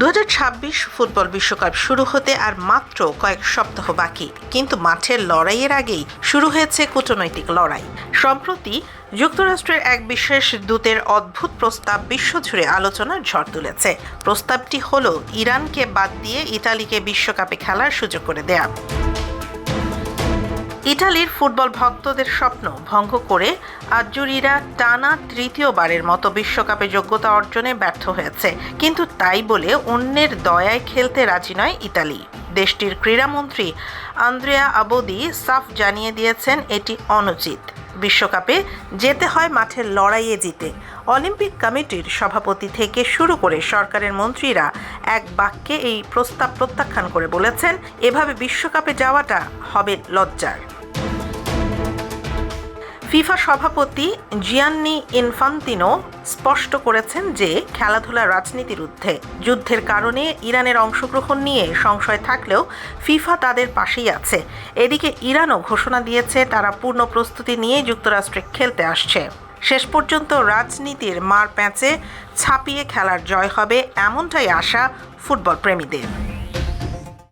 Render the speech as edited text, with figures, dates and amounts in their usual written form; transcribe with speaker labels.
Speaker 1: 2026 football বিশ্বকাপ শুরু হতে আর মাত্র কয়েক সপ্তাহ বাকি, কিন্তু মাঠের লড়াইয়ের আগেই শুরু হয়েছে কূটনৈতিক লড়াই। সম্প্রতি যুক্তরাষ্ট্রের এক বিশেষ দূতের অদ্ভুত প্রস্তাব বিশ্বজুড়ে আলোচনার ঝড় তুলেছে। প্রস্তাবটি হলো ইরানকে বাদ দিয়ে ইতালিকে বিশ্বকাপে খেলার সুযোগ করে দেয়া। ইটালির ফুটবল ভক্তদের স্বপ্ন ভঙ্গ করে আজ্জুরিরা টানা তৃতীয়বারের মতো বিশ্বকাপে যোগ্যতা অর্জনে ব্যর্থ হয়েছে, কিন্তু তাই বলে অন্যের দয়ায় খেলতে রাজি নয় ইতালি। দেশটির ক্রীড়ামন্ত্রী আন্দ্রেয়া আবোদি সাফ জানিয়ে দিয়েছেন এটি অনুচিত। বিশ্বকাপে যেতে হয় মাঠের লড়াইয়ে জিতে। অলিম্পিক কমিটির সভাপতি থেকে শুরু করে সরকারের মন্ত্রীরা এক বাক্যে এই প্রস্তাব প্রত্যাখ্যান করে বলেছেন, এভাবে বিশ্বকাপে যাওয়াটা হবে লজ্জার। ফিফা সভাপতি জিয়ান্নি ইনফান্তিনো স্পষ্ট করেছেন যে খেলাধুলা রাজনীতির ঊর্ধ্বে। যুদ্ধের কারণে ইরানের অংশগ্রহণ নিয়ে সংশয় থাকলেও ফিফা তাদের পাশেই আছে। এদিকে ইরানও ঘোষণা দিয়েছে তারা পূর্ণ প্রস্তুতি নিয়ে যুক্তরাষ্ট্রে খেলতে আসছে। শেষ পর্যন্ত রাজনীতির মার প্যাঁচে ছাপিয়ে খেলার জয় হবে, এমনটাই আশা ফুটবল প্রেমীদের।